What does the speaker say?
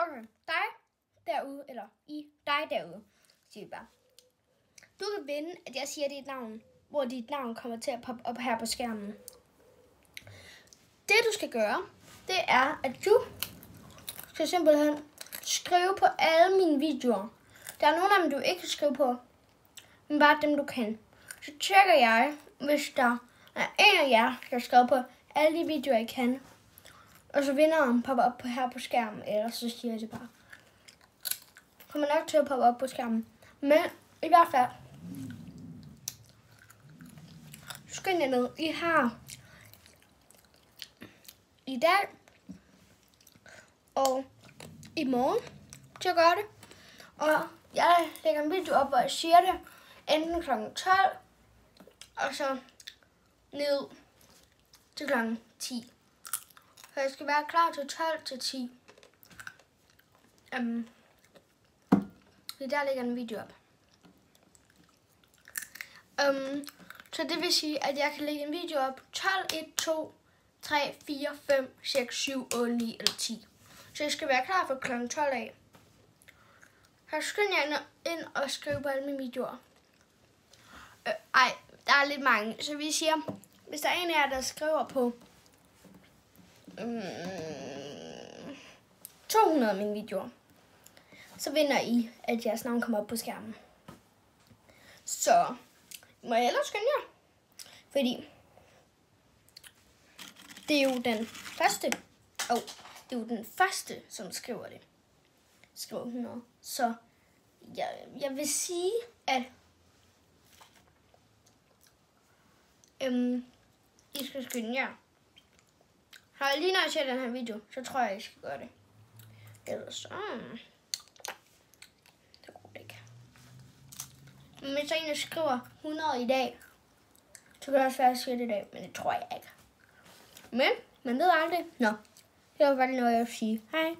Okay, dig derude, eller dig derude, siger vi bare. Du kan vinde, at jeg siger dit navn, hvor dit navn kommer til at poppe op her på skærmen. Det du skal gøre, det er, at du skal simpelthen skrive på alle mine videoer. Der er nogle af dem, du ikke kan skrive på, men bare dem, du kan. Så tjekker jeg, hvis der er en af jer, der har skrevet på alle de videoer, jeg kan. Og så vinderen popper op her på skærmen, eller så siger jeg det bare. Kommer nok til at poppe op på skærmen. Men i hvert fald, skynd jer ned. I har i dag og i morgen til at gøre det. Og jeg lægger en video op, hvor jeg siger det. Enten kl. 12, og så ned til kl. 10. Så jeg skal være klar til 12 til 10. Der lægger en video op. Så det vil sige, at jeg kan lægge en video op 12, 1, 2, 3, 4, 5, 6, 7, 8, 9 eller 10. Så jeg skal være klar for kl. 12 af. Så skynd jer ind og skrive på alle mine videoer. Der er lidt mange. Så vi siger, hvis der er en af jer, der skriver på 200 af mine videoer, så vinder I, at jeres navn kommer op på skærmen. Så må jeg ellers skynde jer. Fordi det er jo den første. Det er jo den første, som skriver det. Skriver 100. Så jeg vil sige, at I skal skynde jer. Lige når jeg ser den her video, så tror jeg, I skal gøre det. Ellers så det går det ikke. Men hvis der en, der skriver 100 i dag, så kan det også være, at jeg siger det i dag, men det tror jeg ikke. Men man ved aldrig. Nå, det var bare noget, jeg vil sige. Hej.